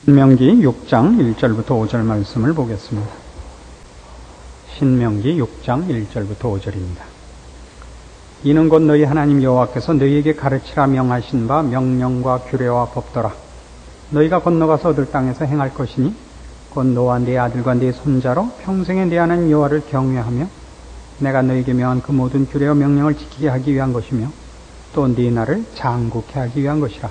신명기 6장 1절부터 5절 말씀을 보겠습니다. 신명기 6장 1절부터 5절입니다. 이는 곧 너희 하나님 여호와께서 너희에게 가르치라 명하신 바 명령과 규례와 법도라. 너희가 건너가서 얻을 땅에서 행할 것이니 곧 너와 네 아들과 네 손자로 평생에 네 하나님 여호와를 경외하며 내가 너희에게 명한 그 모든 규례와 명령을 지키게 하기 위한 것이며 또 네 나를 장국케 하기 위한 것이라.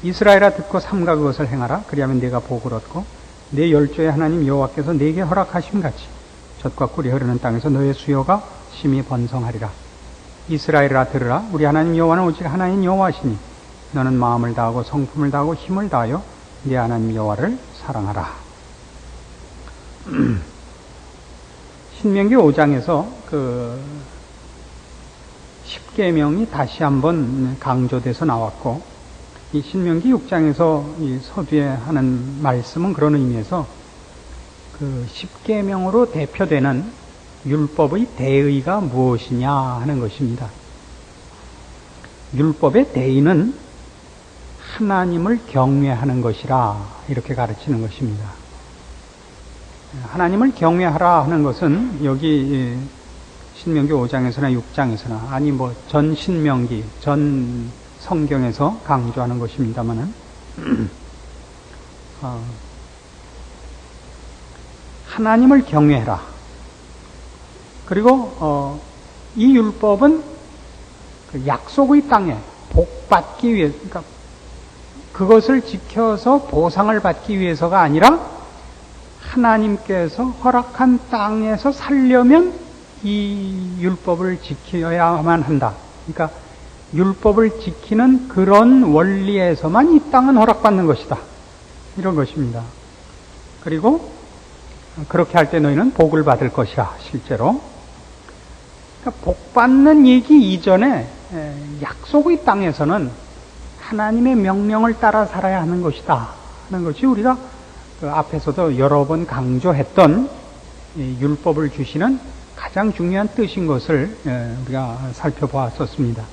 이스라엘아 듣고 삼가 그것을 행하라. 그리하면 네가 복을 얻고 네 열조의 하나님 여호와께서 네게 허락하심 같이 젖과 꿀이 흐르는 땅에서 너의 수요가 심히 번성하리라. 이스라엘아 들으라. 우리 하나님 여호와는 오직 하나님 여호와시니 너는 마음을 다하고 성품을 다하고 힘을 다하여 네 하나님 여호와를 사랑하라. 신명기 5장에서 그 10계명이 다시 한번 강조돼서 나왔고, 이 신명기 6장에서 이 서두에 하는 말씀은 그런 의미에서 그 10계명으로 대표되는 율법의 대의가 무엇이냐 하는 것입니다. 율법의 대의는 하나님을 경외하는 것이라 이렇게 가르치는 것입니다. 하나님을 경외하라 하는 것은 여기 신명기 5장에서나 6장에서나 아니 전 신명기, 전 성경에서 강조하는 것입니다마는 하나님을 경외해라. 그리고 이 율법은 그 약속의 땅에 복받기 위해, 그러니까 그것을 지켜서 보상을 받기 위해서가 아니라 하나님께서 허락한 땅에서 살려면 이 율법을 지켜야만 한다. 그러니까 율법을 지키는 그런 원리에서만 이 땅은 허락받는 것이다. 이런 것입니다. 그리고 그렇게 할 때 너희는 복을 받을 것이라. 실제로 그러니까 복 받는 얘기 이전에 약속의 땅에서는 하나님의 명령을 따라 살아야 하는 것이다 하는 것이 우리가 그 앞에서도 여러 번 강조했던 율법을 주시는 가장 중요한 뜻인 것을 우리가 살펴보았었습니다.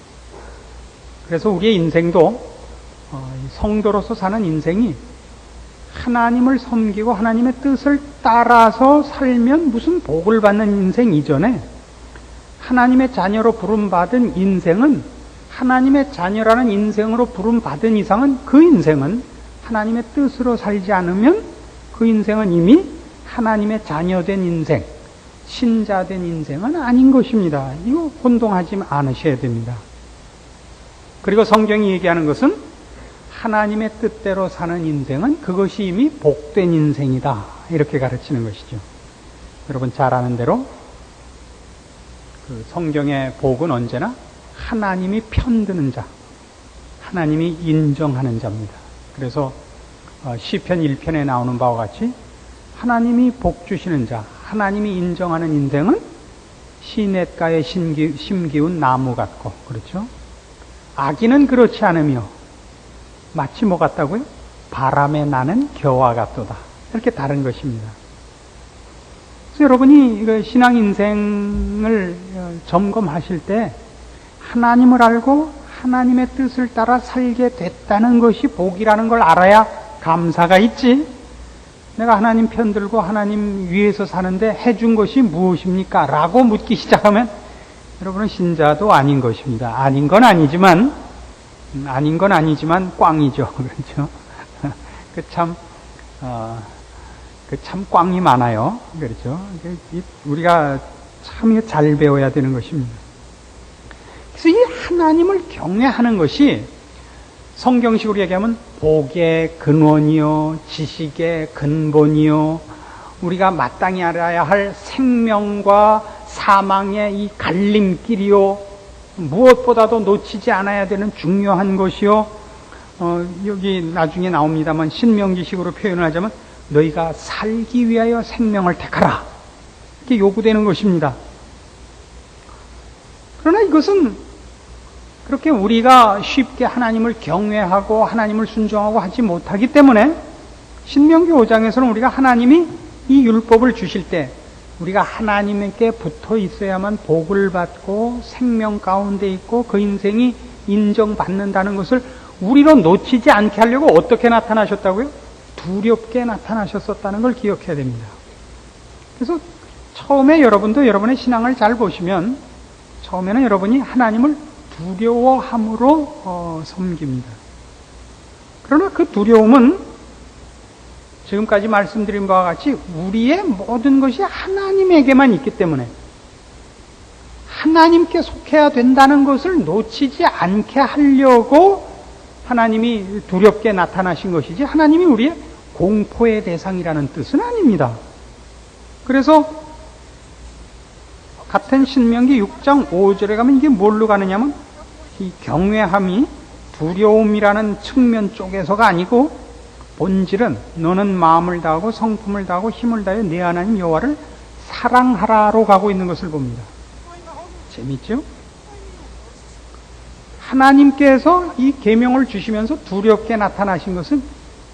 그래서 우리의 인생도 성도로서 사는 인생이 하나님을 섬기고 하나님의 뜻을 따라서 살면 무슨 복을 받는 인생 이전에 하나님의 자녀로 부름받은 인생은, 하나님의 자녀라는 인생으로 부름받은 이상은 그 인생은 하나님의 뜻으로 살지 않으면 그 인생은 이미 하나님의 자녀된 인생, 신자된 인생은 아닌 것입니다. 이거 혼동하지 않으셔야 됩니다. 그리고 성경이 얘기하는 것은 하나님의 뜻대로 사는 인생은 그것이 이미 복된 인생이다. 이렇게 가르치는 것이죠. 여러분 잘 아는 대로 그 성경의 복은 언제나 하나님이 편드는 자, 하나님이 인정하는 자입니다. 그래서 시편 1편에 나오는 바와 같이 하나님이 복 주시는 자, 하나님이 인정하는 인생은 시냇가에 심기운 나무 같고, 그렇죠? 악인은 그렇지 않으며 마치 뭐 같다고요? 바람에 나는 겨와 같도다. 이렇게 다른 것입니다. 그래서 여러분이 신앙 인생을 점검하실 때 하나님을 알고 하나님의 뜻을 따라 살게 됐다는 것이 복이라는 걸 알아야 감사가 있지. 내가 하나님 편들고 하나님 위에서 사는데 해준 것이 무엇입니까? 라고 묻기 시작하면 여러분은 신자도 아닌 것입니다. 아닌 건 아니지만 꽝이죠. 그렇죠? 참 꽝이 많아요. 그렇죠? 우리가 참 잘 배워야 되는 것입니다. 그래서 이 하나님을 경외하는 것이 성경식으로 얘기하면 복의 근원이요, 지식의 근본이요, 우리가 마땅히 알아야 할 생명과 사망의 이 갈림길이요, 무엇보다도 놓치지 않아야 되는 중요한 것이요, 여기 나중에 나옵니다만 신명기식으로 표현을 하자면 너희가 살기 위하여 생명을 택하라. 이렇게 요구되는 것입니다. 그러나 이것은 그렇게 우리가 쉽게 하나님을 경외하고 하나님을 순종하고 하지 못하기 때문에 신명기 5장에서는 우리가 하나님이 이 율법을 주실 때 우리가 하나님께 붙어 있어야만 복을 받고 생명 가운데 있고 그 인생이 인정받는다는 것을 우리로 놓치지 않게 하려고 어떻게 나타나셨다고요? 두렵게 나타나셨었다는 걸 기억해야 됩니다. 그래서 처음에 여러분도 여러분의 신앙을 잘 보시면 처음에는 여러분이 하나님을 두려워함으로 섬깁니다. 그러나 그 두려움은 지금까지 말씀드린 바와 같이 우리의 모든 것이 하나님에게만 있기 때문에 하나님께 속해야 된다는 것을 놓치지 않게 하려고 하나님이 두렵게 나타나신 것이지 하나님이 우리의 공포의 대상이라는 뜻은 아닙니다. 그래서 같은 신명기 6장 5절에 가면 이게 뭘로 가느냐면 이 경외함이 두려움이라는 측면 쪽에서가 아니고 본질은 너는 마음을 다하고 성품을 다하고 힘을 다해 내 하나님 여호와를 사랑하라로 가고 있는 것을 봅니다. 재밌죠? 하나님께서 이 계명을 주시면서 두렵게 나타나신 것은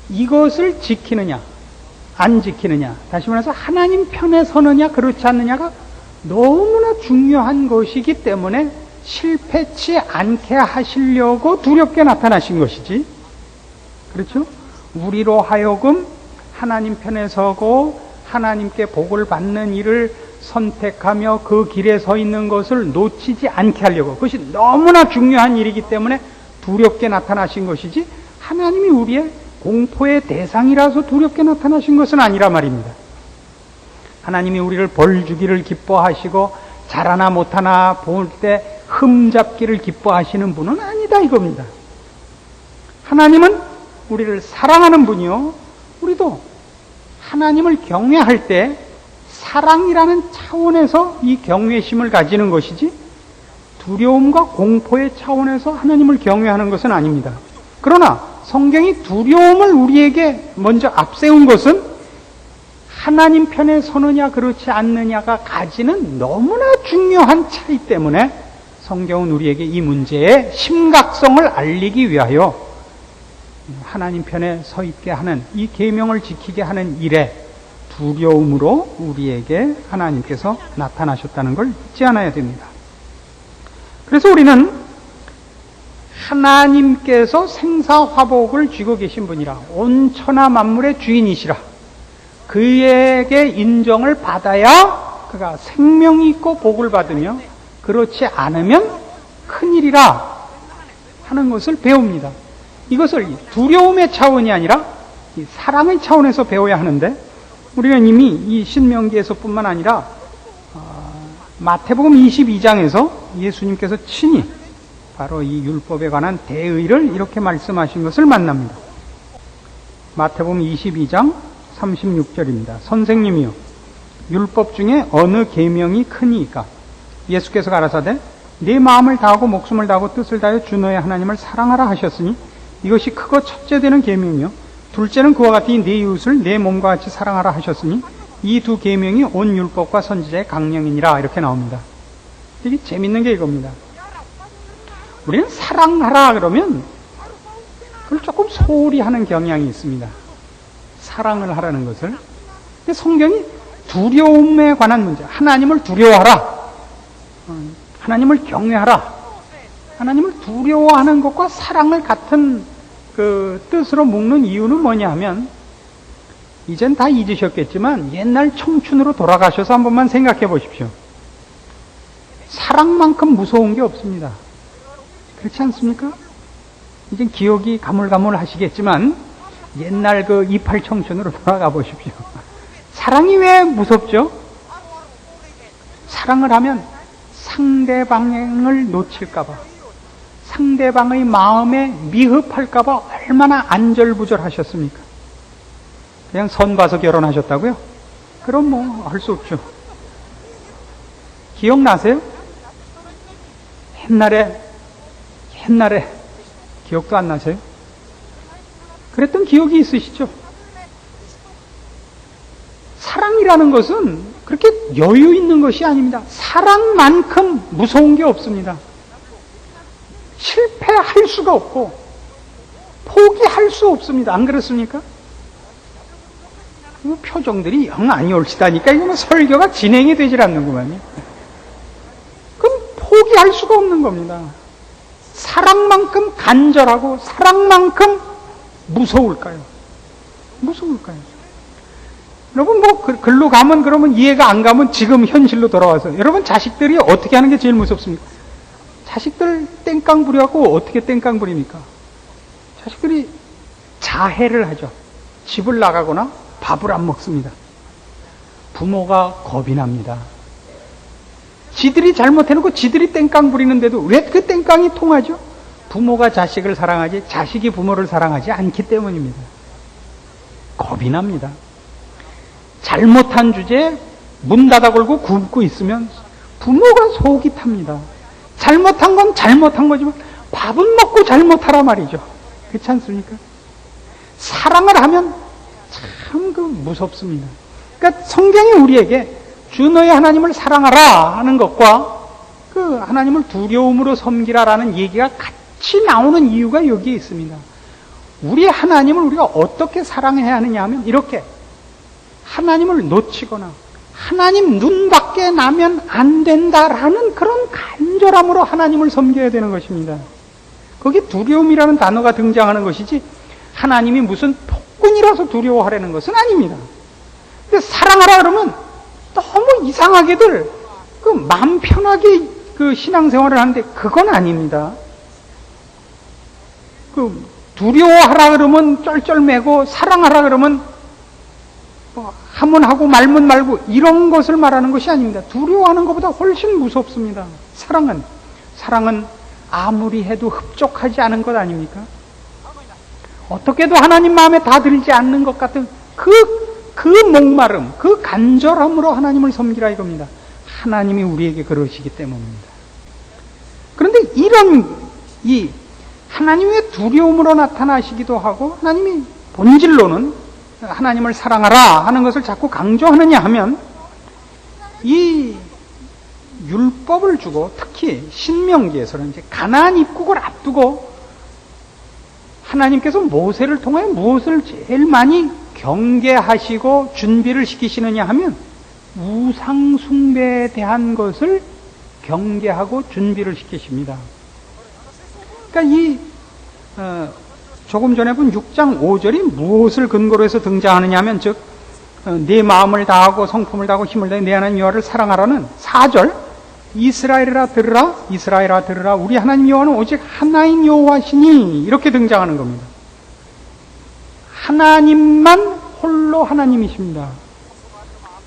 이것을 지키느냐 안 지키느냐, 다시 말해서 하나님 편에 서느냐 그렇지 않느냐가 너무나 중요한 것이기 때문에 실패치 않게 하시려고 두렵게 나타나신 것이지, 그렇죠? 우리로 하여금 하나님 편에 서고 하나님께 복을 받는 일을 선택하며 그 길에 서 있는 것을 놓치지 않게 하려고, 그것이 너무나 중요한 일이기 때문에 두렵게 나타나신 것이지 하나님이 우리의 공포의 대상이라서 두렵게 나타나신 것은 아니라 말입니다. 하나님이 우리를 벌 주기를 기뻐하시고 잘하나 못하나 볼 때 흠잡기를 기뻐하시는 분은 아니다 이겁니다. 하나님은 우리를 사랑하는 분이요, 우리도 하나님을 경외할 때 사랑이라는 차원에서 이 경외심을 가지는 것이지 두려움과 공포의 차원에서 하나님을 경외하는 것은 아닙니다. 그러나 성경이 두려움을 우리에게 먼저 앞세운 것은 하나님 편에 서느냐 그렇지 않느냐가 가지는 너무나 중요한 차이 때문에 성경은 우리에게 이 문제의 심각성을 알리기 위하여 하나님 편에 서 있게 하는 이 계명을 지키게 하는 일에 두려움으로 우리에게 하나님께서 나타나셨다는 걸 잊지 않아야 됩니다. 그래서 우리는 하나님께서 생사화복을 쥐고 계신 분이라, 온 천하 만물의 주인이시라, 그에게 인정을 받아야 그가 생명이 있고 복을 받으며 그렇지 않으면 큰일이라 하는 것을 배웁니다. 이것을 두려움의 차원이 아니라 사랑의 차원에서 배워야 하는데, 우리는 이미 이 신명기에서뿐만 아니라 마태복음 22장에서 예수님께서 친히 바로 이 율법에 관한 대의를 이렇게 말씀하신 것을 만납니다. 마태복음 22장 36절입니다. 선생님이요, 율법 중에 어느 계명이 크니이까? 예수께서 가라사대 네 마음을 다하고 목숨을 다하고 뜻을 다하여 주 너의 하나님을 사랑하라 하셨으니 이것이 크고 첫째 되는 계명이요, 둘째는 그와 같이 네 이웃을 내 몸과 같이 사랑하라 하셨으니 이 두 계명이 온 율법과 선지자의 강령이니라, 이렇게 나옵니다. 이게 재밌는 게 이겁니다. 우리는 사랑하라 그러면 그걸 조금 소홀히 하는 경향이 있습니다. 사랑을 하라는 것을. 근데 성경이 두려움에 관한 문제, 하나님을 두려워하라, 하나님을 경외하라, 하나님을 두려워하는 것과 사랑을 같은 그 뜻으로 묶는 이유는 뭐냐 하면, 이젠 다 잊으셨겠지만 옛날 청춘으로 돌아가셔서 한 번만 생각해 보십시오. 사랑만큼 무서운 게 없습니다. 그렇지 않습니까? 이제 기억이 가물가물 하시겠지만 옛날 그 28 청춘으로 돌아가 보십시오. 사랑이 왜 무섭죠? 사랑을 하면 상대방을 놓칠까봐, 상대방의 마음에 미흡할까봐 얼마나 안절부절하셨습니까? 그냥 선 봐서 결혼하셨다고요? 그럼 뭐 할 수 없죠. 기억나세요? 옛날에 기억도 안 나세요? 그랬던 기억이 있으시죠? 사랑이라는 것은 그렇게 여유 있는 것이 아닙니다. 사랑만큼 무서운 게 없습니다. 실패할 수가 없고 포기할 수 없습니다. 안 그렇습니까? 표정들이 영 아니 옳시다니까 이거는 설교가 진행이 되질 않는구만요. 그럼 포기할 수가 없는 겁니다. 사랑만큼 간절하고 사랑만큼 무서울까요? 무서울까요? 여러분, 글로 가면, 그러면 이해가 안 가면 지금 현실로 돌아와서, 여러분, 자식들이 어떻게 하는 게 제일 무섭습니까? 자식들 땡깡 부려갖고 어떻게 땡깡 부립니까? 자식들이 자해를 하죠. 집을 나가거나 밥을 안 먹습니다. 부모가 겁이 납니다. 지들이 잘못해놓고 지들이 땡깡 부리는데도 왜 그 땡깡이 통하죠? 부모가 자식을 사랑하지 자식이 부모를 사랑하지 않기 때문입니다. 겁이 납니다. 잘못한 주제에 문 닫아 걸고 굶고 있으면 부모가 속이 탑니다. 잘못한 건 잘못한 거지만 밥은 먹고 잘못하라 말이죠. 그렇지 않습니까? 사랑을 하면 참 무섭습니다. 그러니까 성경이 우리에게 주 너의 하나님을 사랑하라 하는 것과 그 하나님을 두려움으로 섬기라라는 얘기가 같이 나오는 이유가 여기에 있습니다. 우리 하나님을 우리가 어떻게 사랑해야 하느냐 하면 이렇게 하나님을 놓치거나 하나님 눈 밖에 나면 안 된다라는 그런 간절함으로 하나님을 섬겨야 되는 것입니다. 거기 두려움이라는 단어가 등장하는 것이지 하나님이 무슨 폭군이라서 두려워하라는 것은 아닙니다. 근데 사랑하라 그러면 너무 이상하게들 마음 편하게 신앙생활을 하는데 그건 아닙니다. 두려워하라 그러면 쩔쩔매고 사랑하라 그러면 하면 하고 말면 말고 이런 것을 말하는 것이 아닙니다. 두려워하는 것보다 훨씬 무섭습니다. 사랑은 아무리 해도 흡족하지 않은 것 아닙니까? 어떻게 해도 하나님 마음에 다 들지 않는 것 같은 그 목마름, 그 간절함으로 하나님을 섬기라 이겁니다. 하나님이 우리에게 그러시기 때문입니다. 그런데 이 하나님의 두려움으로 나타나시기도 하고 하나님이 본질로는 하나님을 사랑하라 하는 것을 자꾸 강조하느냐 하면 이 율법을 주고 특히 신명기에서는 이제 가나안 입국을 앞두고 하나님께서 모세를 통해 무엇을 제일 많이 경계하시고 준비를 시키시느냐 하면 우상 숭배에 대한 것을 경계하고 준비를 시키십니다. 그러니까 조금 전에 본 6장 5절이 무엇을 근거로 해서 등장하느냐 하면 즉 네 마음을 다하고 성품을 다하고 힘을 다해 내 하나님 여호와를 사랑하라는 4절 이스라엘아 들으라 우리 하나님 여호와는 오직 하나인 여호와시니 이렇게 등장하는 겁니다. 하나님만 홀로 하나님이십니다.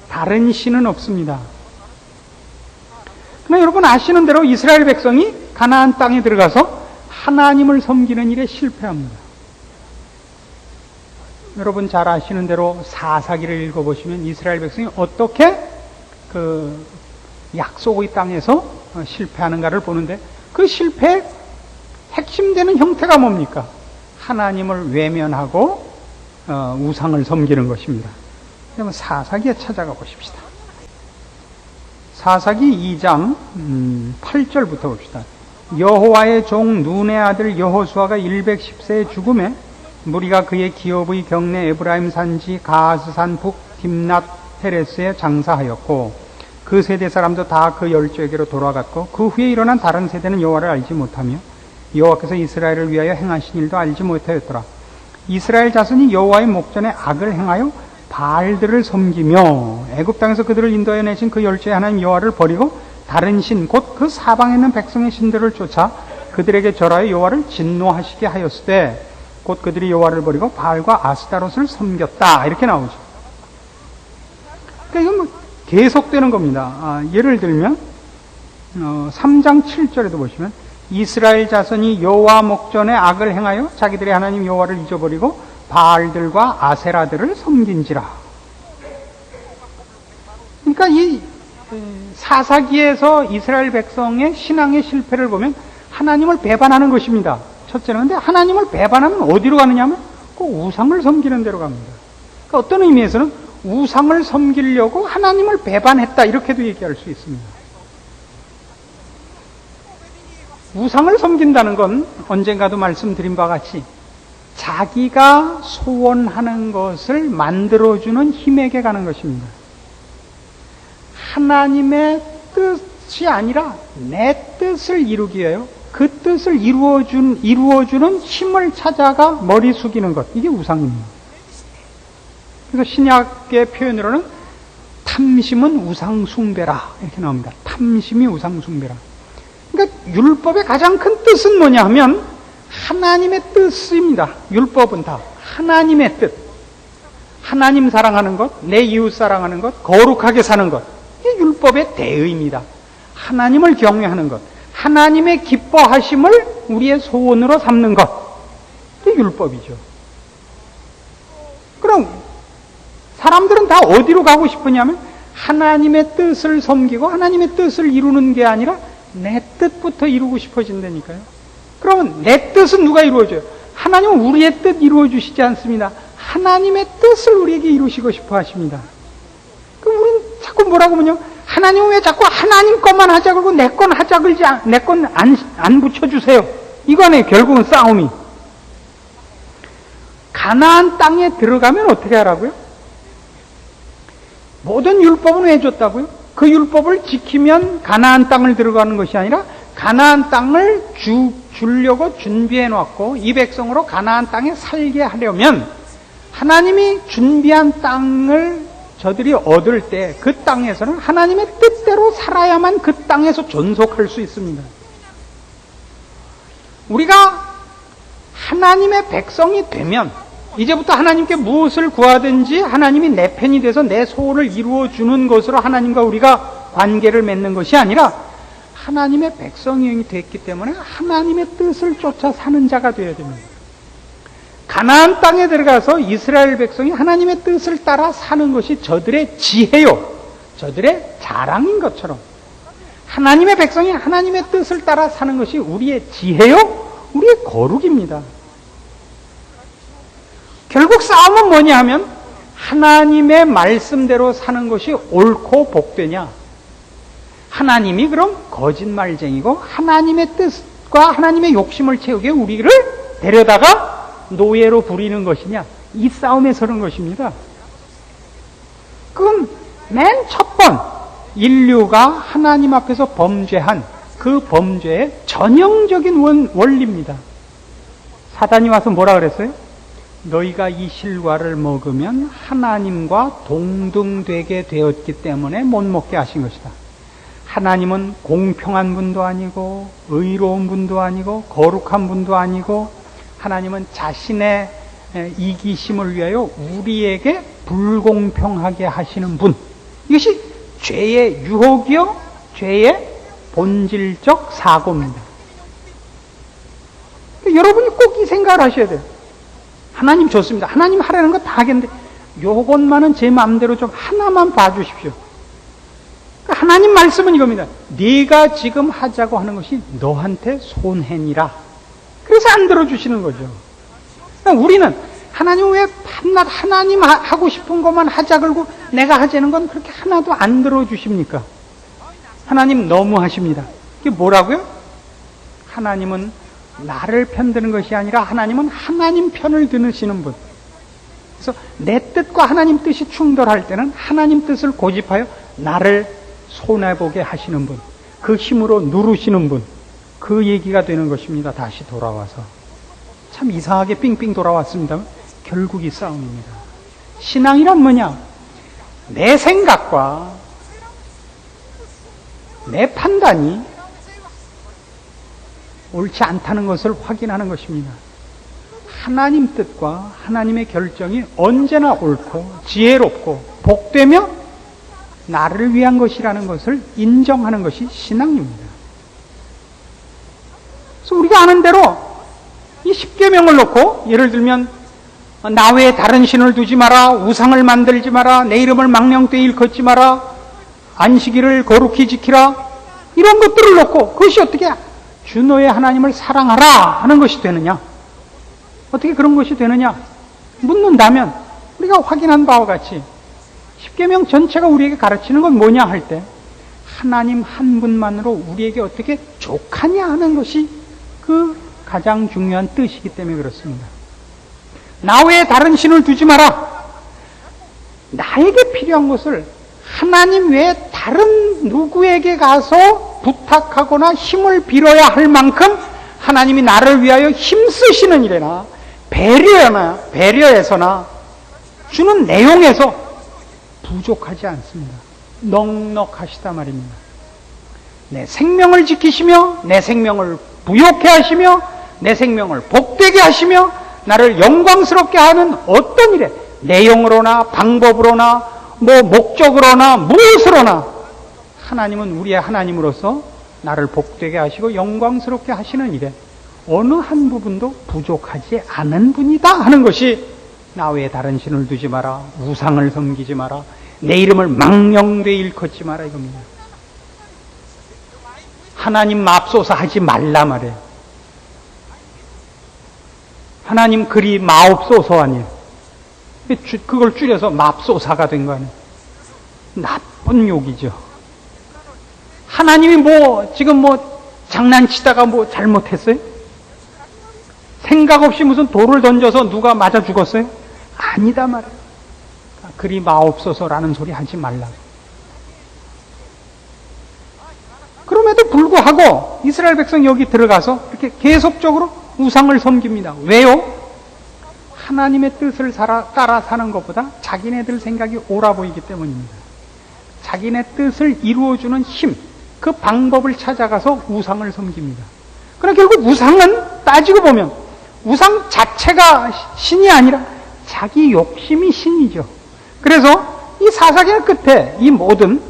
다른 신은 없습니다. 그러나 여러분 아시는 대로 이스라엘 백성이 가나안 땅에 들어가서 하나님을 섬기는 일에 실패합니다. 여러분 잘 아시는 대로 사사기를 읽어보시면 이스라엘 백성이 어떻게 약속의 땅에서 실패하는가를 보는데 그 실패의 핵심되는 형태가 뭡니까? 하나님을 외면하고 우상을 섬기는 것입니다. 그러면 사사기에 찾아가 보십시다. 사사기 2장 8절부터 봅시다. 여호와의 종 눈의 아들 여호수아가 110세에 죽음에 무리가 그의 기업의 경내 에브라임 산지 가스산 북 딥낫 헤레스에 장사하였고 그 세대 사람도 다 그 열조에게로 돌아갔고 그 후에 일어난 다른 세대는 여호와를 알지 못하며 여호와께서 이스라엘을 위하여 행하신 일도 알지 못하였더라. 이스라엘 자손이 여호와의 목전에 악을 행하여 바알들을 섬기며 애굽 땅에서 그들을 인도하여 내신 그 열조의 하나님 여호와를 버리고 다른 신 곧 그 사방에 있는 백성의 신들을 쫓아 그들에게 절하여 여호와를 진노하시게 하였으되 곧 그들이 여호와를 버리고 바알과 아스타롯을 섬겼다 이렇게 나오죠. 그러니까 이건 계속되는 겁니다. 예를 들면 3장 7절에도 보시면 이스라엘 자손이 여호와 목전에 악을 행하여 자기들의 하나님 여호와를 잊어버리고 바알들과 아세라들을 섬긴지라. 그러니까 이 사사기에서 이스라엘 백성의 신앙의 실패를 보면 하나님을 배반하는 것입니다. 첫째는. 근데 하나님을 배반하면 어디로 가느냐 하면 그 우상을 섬기는 데로 갑니다. 그러니까 어떤 의미에서는 우상을 섬기려고 하나님을 배반했다 이렇게도 얘기할 수 있습니다. 우상을 섬긴다는 건 언젠가도 말씀드린 바와 같이 자기가 소원하는 것을 만들어주는 힘에게 가는 것입니다. 하나님의 뜻이 아니라 내 뜻을 이루기 위하여 그 뜻을 이루어주는 힘을 찾아가 머리 숙이는 것, 이게 우상입니다. 그래서 신약의 표현으로는 탐심은 우상숭배라 이렇게 나옵니다. 탐심이 우상숭배라. 그러니까 율법의 가장 큰 뜻은 뭐냐 하면 하나님의 뜻입니다. 율법은 다 하나님의 뜻. 하나님 사랑하는 것, 내 이웃 사랑하는 것, 거룩하게 사는 것. 이게 율법의 대의입니다. 하나님을 경외하는 것, 하나님의 기뻐하심을 우리의 소원으로 삼는 것. 이게 율법이죠. 그럼 사람들은 다 어디로 가고 싶으냐면 하나님의 뜻을 섬기고 하나님의 뜻을 이루는 게 아니라 내 뜻부터 이루고 싶어진다니까요. 그러면 내 뜻은 누가 이루어줘요? 하나님은 우리의 뜻 이루어 주시지 않습니다. 하나님의 뜻을 우리에게 이루시고 싶어 하십니다. 그럼 우리는 자꾸 뭐라고 하면요? 하나님은 왜 자꾸 하나님 것만 하자 그러고 내 건 하자 그러지, 내 건 안 붙여주세요. 이거네, 결국은 싸움이. 가나안 땅에 들어가면 어떻게 하라고요? 모든 율법은 왜 줬다고요? 그 율법을 지키면 가나안 땅을 들어가는 것이 아니라 가나안 땅을 주려고 준비해 놓았고 이 백성으로 가나안 땅에 살게 하려면 하나님이 준비한 땅을 저들이 얻을 때 그 땅에서는 하나님의 뜻대로 살아야만 그 땅에서 존속할 수 있습니다. 우리가 하나님의 백성이 되면 이제부터 하나님께 무엇을 구하든지 하나님이 내 편이 돼서 내 소원을 이루어주는 것으로 하나님과 우리가 관계를 맺는 것이 아니라 하나님의 백성이 됐기 때문에 하나님의 뜻을 쫓아 사는 자가 되어야 됩니다. 가나안 땅에 들어가서 이스라엘 백성이 하나님의 뜻을 따라 사는 것이 저들의 지혜요, 저들의 자랑인 것처럼 하나님의 백성이 하나님의 뜻을 따라 사는 것이 우리의 지혜요, 우리의 거룩입니다. 결국 싸움은 뭐냐 하면 하나님의 말씀대로 사는 것이 옳고 복되냐, 하나님이 그럼 거짓말쟁이고 하나님의 뜻과 하나님의 욕심을 채우게 우리를 데려다가 노예로 부리는 것이냐, 이 싸움에 서는 것입니다. 그건 맨 첫 번 인류가 하나님 앞에서 범죄한 그 범죄의 전형적인 원리입니다. 사단이 와서 뭐라 그랬어요? 너희가 이 실과를 먹으면 하나님과 동등되게 되었기 때문에 못 먹게 하신 것이다. 하나님은 공평한 분도 아니고 의로운 분도 아니고 거룩한 분도 아니고 하나님은 자신의 이기심을 위하여 우리에게 불공평하게 하시는 분. 이것이 죄의 유혹이요, 죄의 본질적 사고입니다. 여러분이 꼭 이 생각을 하셔야 돼요. 하나님 좋습니다. 하나님 하라는 거 다 하겠는데 요것만은 제 마음대로 좀 하나만 봐주십시오. 하나님 말씀은 이겁니다. 네가 지금 하자고 하는 것이 너한테 손해니라. 그래서 안 들어주시는 거죠. 우리는 하나님 왜 밤낮 하나님 하고 싶은 것만 하자 그러고 내가 하자는 건 그렇게 하나도 안 들어주십니까? 하나님 너무 하십니다. 이게 뭐라고요? 하나님은 나를 편드는 것이 아니라 하나님은 하나님 편을 드시는 분. 그래서 내 뜻과 하나님 뜻이 충돌할 때는 하나님 뜻을 고집하여 나를 손해보게 하시는 분, 그 힘으로 누르시는 분, 그 얘기가 되는 것입니다. 다시 돌아와서 참 이상하게 삥삥 돌아왔습니다만 결국 이 싸움입니다. 신앙이란 뭐냐? 내 생각과 내 판단이 옳지 않다는 것을 확인하는 것입니다. 하나님 뜻과 하나님의 결정이 언제나 옳고 지혜롭고 복되며 나를 위한 것이라는 것을 인정하는 것이 신앙입니다. 그래서 우리가 아는 대로 이 10계명을 놓고 예를 들면 나 외에 다른 신을 두지 마라, 우상을 만들지 마라, 내 이름을 망령되이 일컫지 마라, 안식일을 거룩히 지키라, 이런 것들을 놓고 그것이 어떻게 주 너의 하나님을 사랑하라 하는 것이 되느냐? 어떻게 그런 것이 되느냐? 묻는다면 우리가 확인한 바와 같이 10계명 전체가 우리에게 가르치는 건 뭐냐 할 때 하나님 한 분만으로 우리에게 어떻게 족하냐 하는 것이 그 가장 중요한 뜻이기 때문에 그렇습니다. 나 외에 다른 신을 두지 마라. 나에게 필요한 것을 하나님 외에 다른 누구에게 가서 부탁하거나 힘을 빌어야 할 만큼 하나님이 나를 위하여 힘쓰시는 일에나 배려해서나 주는 내용에서 부족하지 않습니다. 넉넉하시다 말입니다. 내 생명을 지키시며 내 생명을 부욕해 하시며 내 생명을 복되게 하시며 나를 영광스럽게 하는 어떤 일에 내용으로나 방법으로나 목적으로나 무엇으로나 하나님은 우리의 하나님으로서 나를 복되게 하시고 영광스럽게 하시는 일에 어느 한 부분도 부족하지 않은 분이다 하는 것이 나 외에 다른 신을 두지 마라, 우상을 섬기지 마라, 내 이름을 망령되이 일컫지 마라 이겁니다. 하나님 맙소사 하지 말라 말이에요. 하나님 그리 마옵소서 아니에요. 그걸 줄여서 맙소사가 된 거 아니에요. 나쁜 욕이죠. 하나님이 지금 장난치다가 잘못했어요? 생각 없이 무슨 돌을 던져서 누가 맞아 죽었어요? 아니다 말이에요. 그리 마옵소서라는 소리 하지 말라. 그럼에도 불구하고 이스라엘 백성이 여기 들어가서 이렇게 계속적으로 우상을 섬깁니다. 왜요? 하나님의 뜻을 따라 사는 것보다 자기네들 생각이 옳아 보이기 때문입니다. 자기네 뜻을 이루어주는 힘, 그 방법을 찾아가서 우상을 섬깁니다. 그러나 결국 우상은 따지고 보면 우상 자체가 신이 아니라 자기 욕심이 신이죠. 그래서 이 사사기의 끝에 이 모든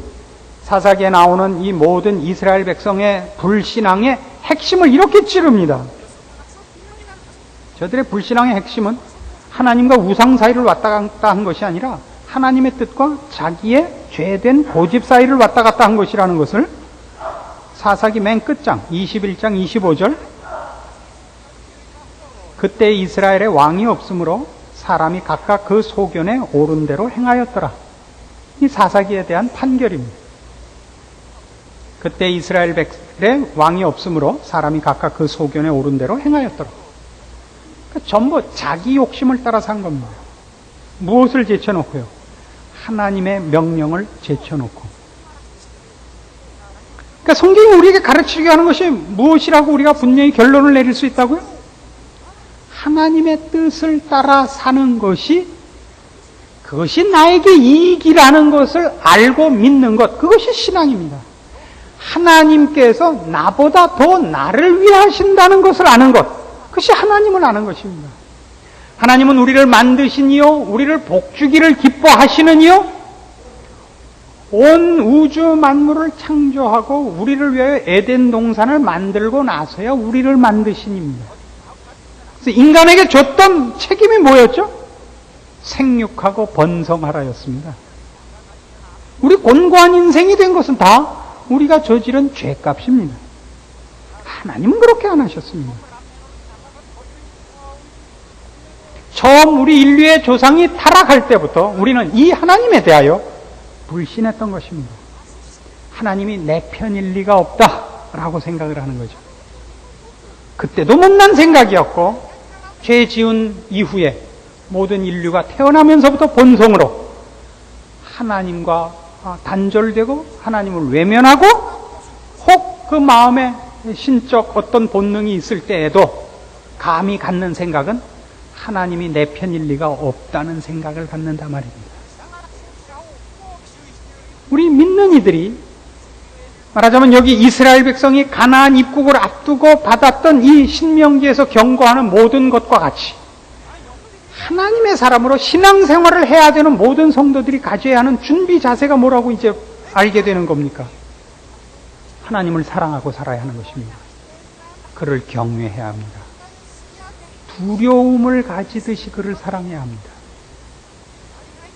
사사기에 나오는 이 모든 이스라엘 백성의 불신앙의 핵심을 이렇게 찌릅니다. 저들의 불신앙의 핵심은 하나님과 우상 사이를 왔다 갔다 한 것이 아니라 하나님의 뜻과 자기의 죄된 고집 사이를 왔다 갔다 한 것이라는 것을 사사기 맨 끝장 21장 25절 그때 이스라엘에 왕이 없으므로 사람이 각각 그 소견에 옳은 대로 행하였더라. 이 사사기에 대한 판결입니다. 그때 이스라엘에 왕이 없으므로 사람이 각각 그 소견에 옳은 대로 행하였더라. 그러니까 전부 자기 욕심을 따라 산 겁니다. 무엇을 제쳐놓고요? 하나님의 명령을 제쳐놓고. 그러니까 성경이 우리에게 가르치게 하는 것이 무엇이라고 우리가 분명히 결론을 내릴 수 있다고요? 하나님의 뜻을 따라 사는 것이 그것이 나에게 이익이라는 것을 알고 믿는 것, 그것이 신앙입니다. 하나님께서 나보다 더 나를 위하신다는 것을 아는 것, 그것이 하나님을 아는 것입니다. 하나님은 우리를 만드시니요, 우리를 복주기를 기뻐하시느니요, 온 우주 만물을 창조하고 우리를 위하여 에덴 동산을 만들고 나서야 우리를 만드신입니다. 그래서 인간에게 줬던 책임이 뭐였죠? 생육하고 번성하라였습니다. 우리 곤고한 인생이 된 것은 다 우리가 저지른 죄값입니다. 하나님은 그렇게 안 하셨습니다. 처음 우리 인류의 조상이 타락할 때부터 우리는 이 하나님에 대하여 불신했던 것입니다. 하나님이 내 편일 리가 없다라고 생각을 하는 거죠. 그때도 못난 생각이었고 죄 지은 이후에 모든 인류가 태어나면서부터 본성으로 하나님과 단절되고 하나님을 외면하고 혹 그 마음에 신적 어떤 본능이 있을 때에도 감히 갖는 생각은 하나님이 내 편일 리가 없다는 생각을 갖는단 말입니다. 우리 믿는 이들이 말하자면 여기 이스라엘 백성이 가나안 입국을 앞두고 받았던 이 신명기에서 경고하는 모든 것과 같이 하나님의 사람으로 신앙생활을 해야 되는 모든 성도들이 가져야 하는 준비 자세가 뭐라고 이제 알게 되는 겁니까? 하나님을 사랑하고 살아야 하는 것입니다. 그를 경외해야 합니다. 두려움을 가지듯이 그를 사랑해야 합니다.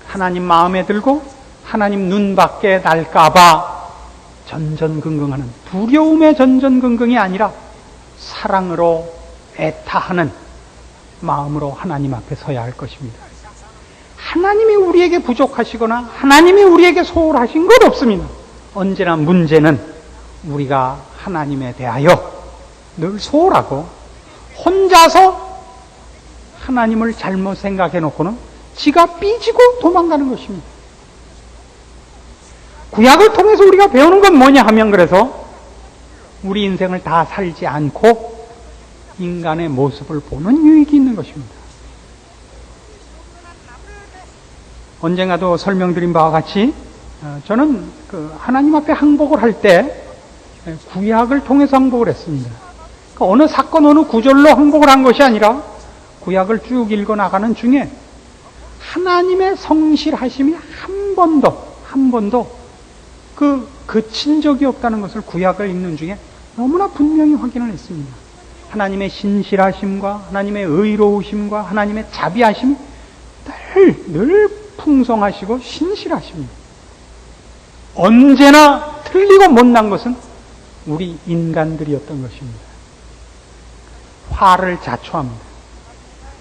하나님 마음에 들고 하나님 눈 밖에 날까봐 전전긍긍하는, 두려움의 전전긍긍이 아니라 사랑으로 애타하는 마음으로 하나님 앞에 서야 할 것입니다. 하나님이 우리에게 부족하시거나 하나님이 우리에게 소홀하신 것 없습니다. 언제나 문제는 우리가 하나님에 대하여 늘 소홀하고 혼자서 하나님을 잘못 생각해 놓고는 지가 삐지고 도망가는 것입니다. 구약을 통해서 우리가 배우는 건 뭐냐 하면 그래서 우리 인생을 다 살지 않고 인간의 모습을 보는 유익이 있는 것입니다. 언젠가도 설명드린 바와 같이 저는 그 하나님 앞에 항복을 할 때 구약을 통해서 항복을 했습니다. 그러니까 어느 사건, 어느 구절로 항복을 한 것이 아니라 구약을 쭉 읽어 나가는 중에 하나님의 성실하심이 한 번도 그친 적이 없다는 것을 구약을 읽는 중에 너무나 분명히 확인을 했습니다. 하나님의 신실하심과 하나님의 의로우심과 하나님의 자비하심이 늘 풍성하시고 신실하십니다. 언제나 틀리고 못난 것은 우리 인간들이었던 것입니다. 화를 자초합니다.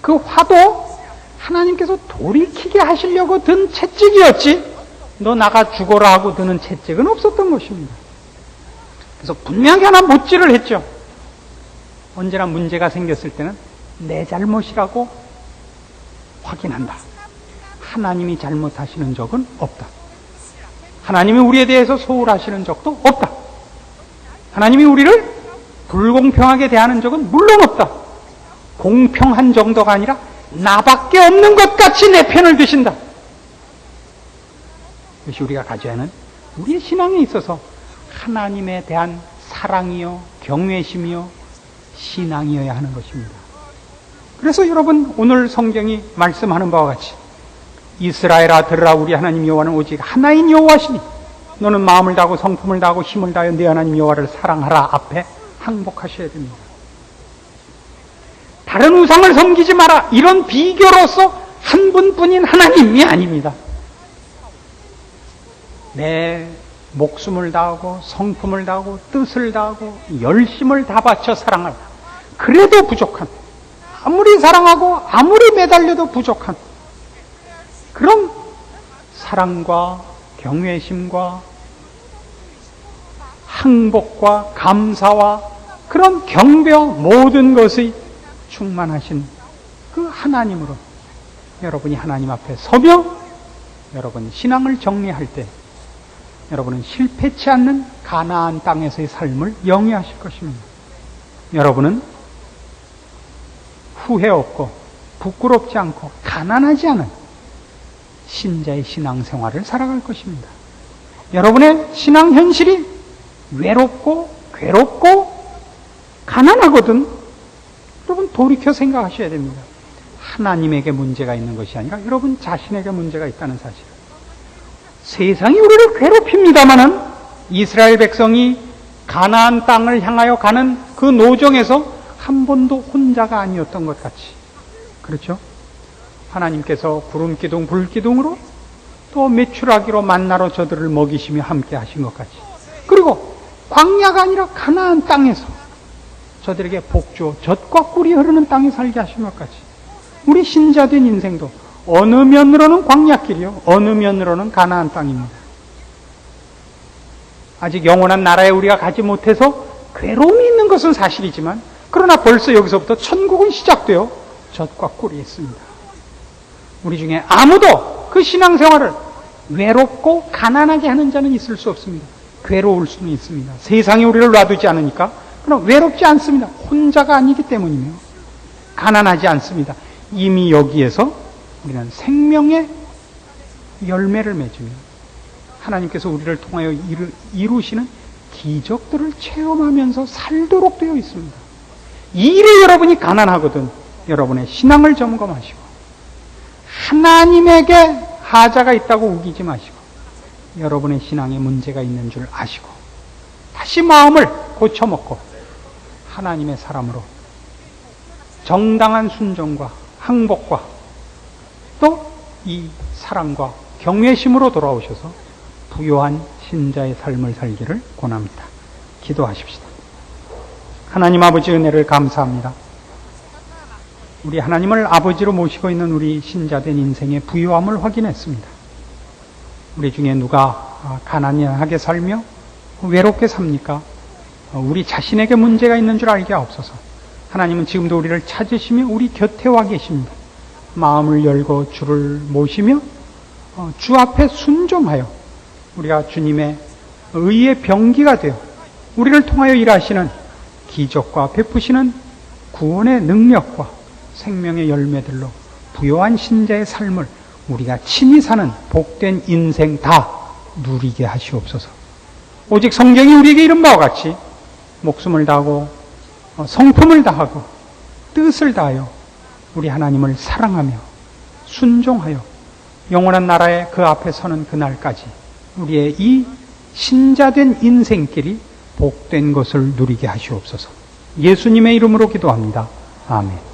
그 화도 하나님께서 돌이키게 하시려고 든 채찍이었지 너 나가 죽어라 하고 드는 채찍은 없었던 것입니다. 그래서 분명히 하나 못질을 했죠. 언제나 문제가 생겼을 때는 내 잘못이라고 확인한다. 하나님이 잘못하시는 적은 없다. 하나님이 우리에 대해서 소홀하시는 적도 없다. 하나님이 우리를 불공평하게 대하는 적은 물론 없다. 공평한 정도가 아니라 나밖에 없는 것 같이 내 편을 드신다. 이것이 우리가 가져야 하는 우리의 신앙에 있어서 하나님에 대한 사랑이요 경외심이요 신앙이어야 하는 것입니다. 그래서 여러분 오늘 성경이 말씀하는 바와 같이 이스라엘아 들으라 우리 하나님 여호와는 오직 하나인 여호와시니 너는 마음을 다하고 성품을 다하고 힘을 다하여 네 하나님 여호와를 사랑하라 앞에 항복하셔야 됩니다. 다른 우상을 섬기지 마라 이런 비교로서 한 분뿐인 하나님이 아닙니다. 내 목숨을 다하고 성품을 다하고 뜻을 다하고 열심을 다 바쳐 사랑하라. 그래도 부족한 아무리 사랑하고 아무리 매달려도 부족한 그런 사랑과 경외심과 항복과 감사와 그런 경배와 모든 것이 충만하신 그 하나님으로 여러분이 하나님 앞에 서며 여러분이 신앙을 정리할 때 여러분은 실패치 않는 가나안 땅에서의 삶을 영위하실 것입니다. 여러분은 후회 없고 부끄럽지 않고 가난하지 않은 신자의 신앙생활을 살아갈 것입니다. 여러분의 신앙 현실이 외롭고 괴롭고 가난하거든 여러분 돌이켜 생각하셔야 됩니다. 하나님에게 문제가 있는 것이 아니라 여러분 자신에게 문제가 있다는 사실. 세상이 우리를 괴롭힙니다마는 이스라엘 백성이 가나안 땅을 향하여 가는 그 노정에서 한 번도 혼자가 아니었던 것 같이 그렇죠? 하나님께서 구름기둥 불기둥으로 또 메추라기로 만나로 저들을 먹이시며 함께 하신 것 같이 그리고 광야가 아니라 가나안 땅에서 저들에게 복주어 젖과 꿀이 흐르는 땅에 살게 하신 것 같이 우리 신자된 인생도 어느 면으로는 광야길이요 어느 면으로는 가나안 땅입니다. 아직 영원한 나라에 우리가 가지 못해서 괴로움이 있는 것은 사실이지만 그러나 벌써 여기서부터 천국은 시작되어 젖과 꿀이 있습니다. 우리 중에 아무도 그 신앙생활을 외롭고 가난하게 하는 자는 있을 수 없습니다. 괴로울 수는 있습니다. 세상이 우리를 놔두지 않으니까 그러나 외롭지 않습니다. 혼자가 아니기 때문이며 가난하지 않습니다. 이미 여기에서 우리는 생명의 열매를 맺으며 하나님께서 우리를 통하여 이루시는 기적들을 체험하면서 살도록 되어 있습니다. 이 일에 여러분이 가난하거든 여러분의 신앙을 점검하시고 하나님에게 하자가 있다고 우기지 마시고 여러분의 신앙에 문제가 있는 줄 아시고 다시 마음을 고쳐먹고 하나님의 사람으로 정당한 순종과 항복과 또 이 사랑과 경외심으로 돌아오셔서 부요한 신자의 삶을 살기를 권합니다. 기도하십시다. 하나님 아버지 은혜를 감사합니다. 우리 하나님을 아버지로 모시고 있는 우리 신자된 인생의 부요함을 확인했습니다. 우리 중에 누가 가난하게 살며 외롭게 삽니까? 우리 자신에게 문제가 있는 줄 알게 하옵소서. 하나님은 지금도 우리를 찾으시며 우리 곁에 와 계십니다. 마음을 열고 주를 모시며 주 앞에 순종하여 우리가 주님의 의의 병기가 되어 우리를 통하여 일하시는 기적과 베푸시는 구원의 능력과 생명의 열매들로 부요한 신자의 삶을 우리가 친히 사는 복된 인생 다 누리게 하시옵소서. 오직 성경이 우리에게 이른 바와 같이 목숨을 다하고 성품을 다하고 뜻을 다하여 우리 하나님을 사랑하며 순종하여 영원한 나라의 그 앞에 서는 그날까지 우리의 이 신자된 인생길이 복된 것을 누리게 하시옵소서. 예수님의 이름으로 기도합니다. 아멘.